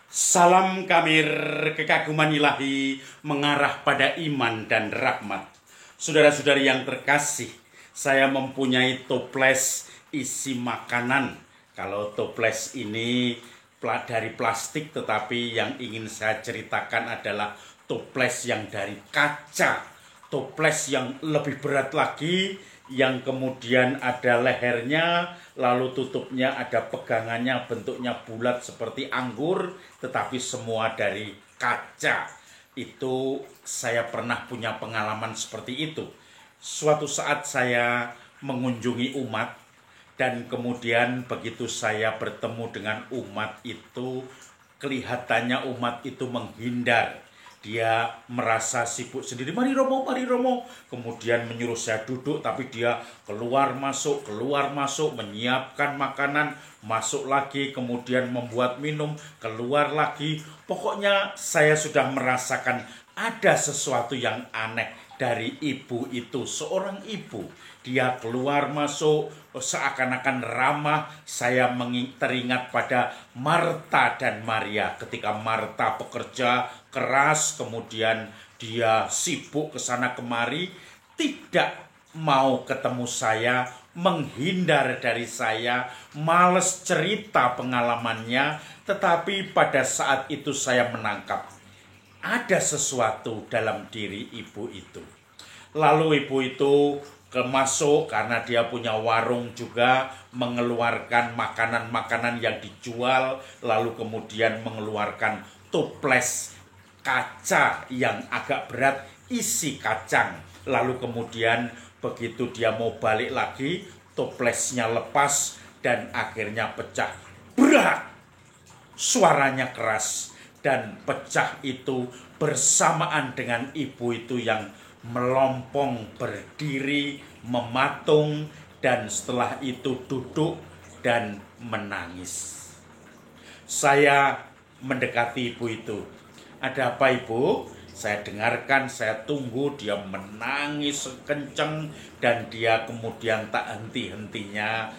Salam Kamir, kekaguman ilahi mengarah pada iman dan rahmat. Saudara-saudari yang terkasih, saya mempunyai toples isi makanan. Kalau toples ini dari plastik, tetapi yang ingin saya ceritakan adalah toples yang dari kaca. Toples yang lebih berat lagi, yang kemudian ada lehernya, lalu tutupnya ada pegangannya, bentuknya bulat seperti anggur, tetapi semua dari kaca. Itu saya pernah punya pengalaman seperti itu. Suatu saat saya mengunjungi umat, dan kemudian begitu saya bertemu dengan umat itu, kelihatannya umat itu menghindar. Dia merasa sibuk sendiri, mari Romo, mari Romo. Kemudian menyuruh saya duduk, tapi dia keluar masuk, menyiapkan makanan, masuk lagi, kemudian membuat minum, keluar lagi. Pokoknya saya sudah merasakan ada sesuatu yang aneh dari ibu itu, seorang ibu. Dia keluar masuk seakan-akan ramah. Saya teringat pada Marta dan Maria. Ketika Marta bekerja keras, kemudian dia sibuk ke sana kemari, tidak mau ketemu saya, menghindar dari saya, males cerita pengalamannya. Tetapi pada saat itu saya menangkap ada sesuatu dalam diri ibu itu. Lalu ibu itu masuk karena dia punya warung juga, mengeluarkan makanan-makanan yang dijual, lalu kemudian mengeluarkan toples kaca yang agak berat isi kacang. Lalu kemudian begitu dia mau balik lagi, toplesnya lepas dan akhirnya pecah. Berat! Suaranya keras dan pecah itu bersamaan dengan ibu itu yang melompong berdiri, mematung, dan setelah itu duduk dan menangis. Saya mendekati ibu itu. Ada apa ibu? Saya dengarkan, saya tunggu, dia menangis kenceng dan dia kemudian tak henti-hentinya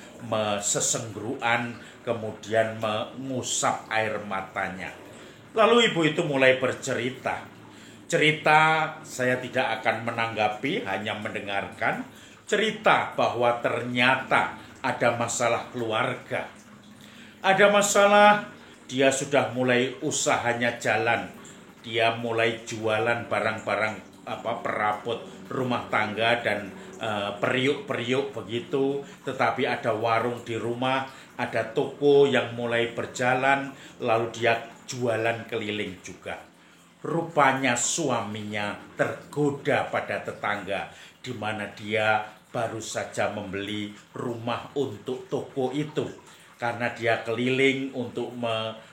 sesengguruan, kemudian mengusap air matanya. Lalu ibu itu mulai bercerita. Cerita saya tidak akan menanggapi, hanya mendengarkan. Cerita bahwa ternyata ada masalah keluarga. Ada masalah, dia sudah mulai usahanya jalan. Dia mulai jualan barang-barang perabot rumah tangga dan periuk-periuk begitu. Tetapi ada warung di rumah, ada toko yang mulai berjalan, lalu dia jualan keliling juga. Rupanya suaminya tergoda pada tetangga, di mana dia baru saja membeli rumah untuk toko itu. Karena dia keliling untuk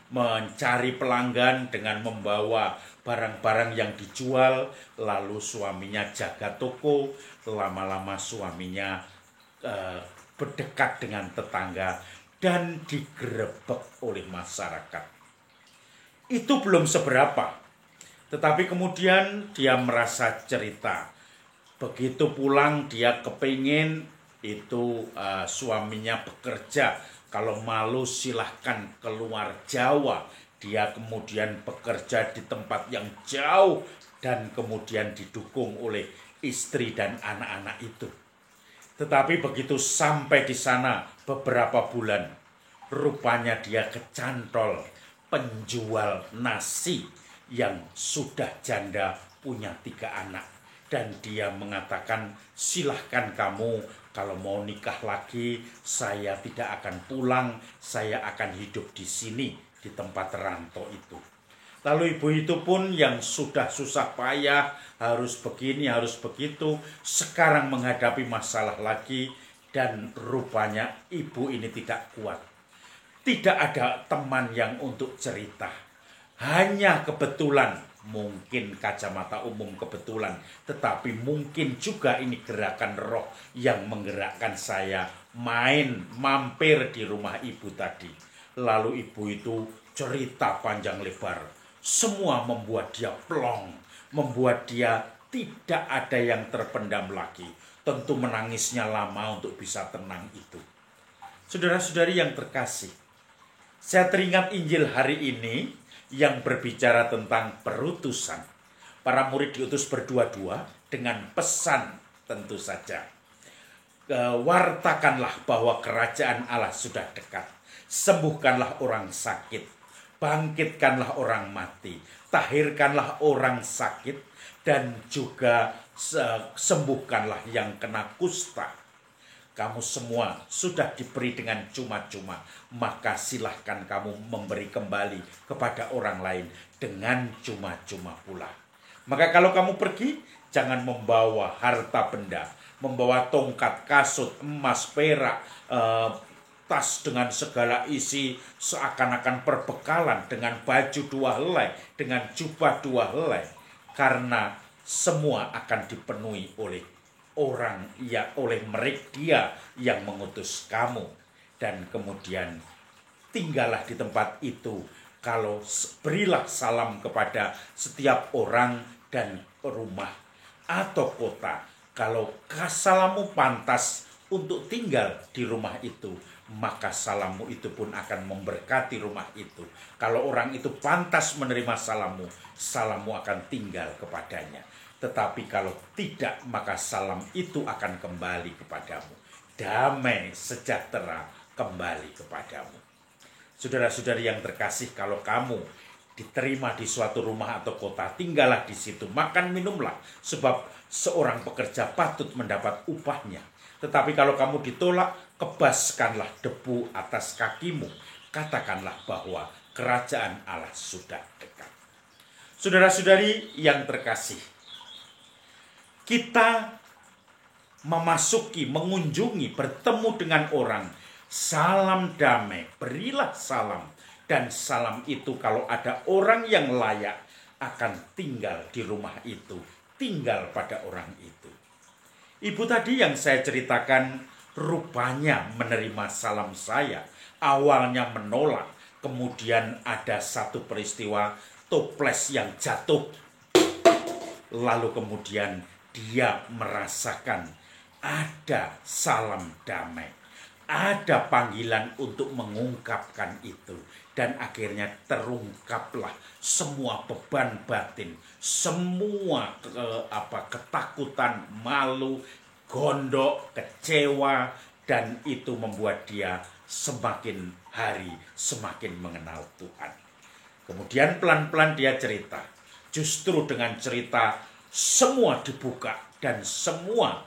mencari pelanggan dengan membawa barang-barang yang dijual, lalu suaminya jaga toko, lama-lama suaminya berdekat dengan tetangga dan digerebek oleh masyarakat. Itu belum seberapa. Tetapi kemudian dia merasa cerita. Begitu pulang dia kepingin itu suaminya bekerja. Kalau malu silahkan keluar Jawa. Dia kemudian bekerja di tempat yang jauh dan kemudian didukung oleh istri dan anak-anak itu. Tetapi begitu sampai di sana beberapa bulan, rupanya dia kecantol penjual nasi yang sudah janda, punya 3 anak. Dan dia mengatakan, silahkan kamu kalau mau nikah lagi, saya tidak akan pulang, saya akan hidup di sini, di tempat rantau itu. Lalu ibu itu pun yang sudah susah payah, harus begini, harus begitu, sekarang menghadapi masalah lagi, dan rupanya ibu ini tidak kuat. Tidak ada teman yang untuk cerita. Hanya kebetulan, mungkin kacamata umum kebetulan, tetapi mungkin juga ini gerakan roh yang menggerakkan saya mampir di rumah ibu tadi. Lalu ibu itu cerita panjang lebar. Semua membuat dia plong, membuat dia tidak ada yang terpendam lagi. Tentu menangisnya lama untuk bisa tenang itu. Saudara-saudari yang terkasih, saya teringat Injil hari ini yang berbicara tentang perutusan. Para murid diutus berdua-dua dengan pesan tentu saja. Wartakanlah bahwa kerajaan Allah sudah dekat. Sembuhkanlah orang sakit. Bangkitkanlah orang mati. Tahirkanlah orang sakit. Dan juga sembuhkanlah yang kena kusta. Kamu semua sudah diberi dengan cuma-cuma. Maka silahkan kamu memberi kembali kepada orang lain dengan cuma-cuma pula. Maka kalau kamu pergi, jangan membawa harta benda, membawa tongkat, kasut, emas, perak, tas dengan segala isi seakan-akan perbekalan, dengan baju 2 helai, dengan jubah 2 helai. Karena semua akan dipenuhi oleh orang, ya oleh mereka dia yang mengutus kamu. Dan kemudian tinggallah di tempat itu. Kalau berilah salam kepada setiap orang dan rumah atau kota. Kalau salammu pantas untuk tinggal di rumah itu, maka salammu itu pun akan memberkati rumah itu. Kalau orang itu pantas menerima salammu, salammu akan tinggal kepadanya. Tetapi kalau tidak, maka salam itu akan kembali kepadamu. Damai sejahtera kembali kepadamu. Saudara-saudari yang terkasih, kalau kamu diterima di suatu rumah atau kota, tinggallah di situ, makan minumlah, sebab seorang pekerja patut mendapat upahnya. Tetapi kalau kamu ditolak, kebaskanlah debu atas kakimu, katakanlah bahwa kerajaan Allah sudah dekat. Saudara-saudari yang terkasih, kita memasuki, mengunjungi, bertemu dengan orang, salam damai, berilah salam. Dan salam itu kalau ada orang yang layak akan tinggal di rumah itu, tinggal pada orang itu. Ibu tadi yang saya ceritakan rupanya menerima salam saya. Awalnya menolak, kemudian ada satu peristiwa toples yang jatuh. Lalu kemudian dia merasakan ada salam damai. Ada panggilan untuk mengungkapkan itu. Dan akhirnya terungkaplah semua beban batin, semua ketakutan, malu, gondok, kecewa, dan itu membuat dia semakin hari semakin mengenal Tuhan. Kemudian pelan-pelan dia cerita. Justru dengan cerita semua dibuka dan semua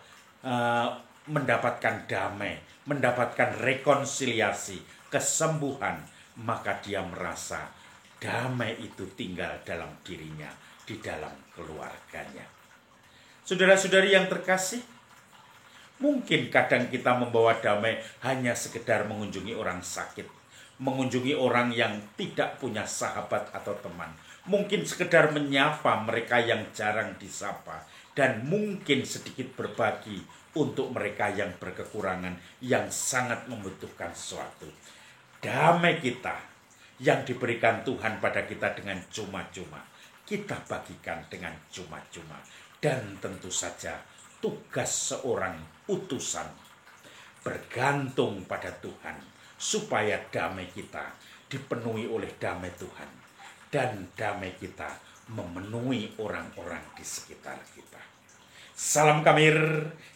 mendapatkan damai, mendapatkan rekonsiliasi, kesembuhan. Maka dia merasa damai itu tinggal dalam dirinya, di dalam keluarganya. Saudara-saudari yang terkasih, mungkin kadang kita membawa damai hanya sekedar mengunjungi orang sakit, mengunjungi orang yang tidak punya sahabat atau teman, mungkin sekedar menyapa mereka yang jarang disapa, dan mungkin sedikit berbagi untuk mereka yang berkekurangan, yang sangat membutuhkan sesuatu. Damai kita yang diberikan Tuhan pada kita dengan cuma-cuma, kita bagikan dengan cuma-cuma. Dan tentu saja tugas seorang utusan bergantung pada Tuhan, supaya damai kita dipenuhi oleh damai Tuhan, dan damai kita memenuhi orang-orang di sekitar kita. Salam Kamir,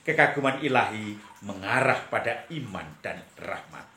kekaguman ilahi mengarah pada iman dan rahmat.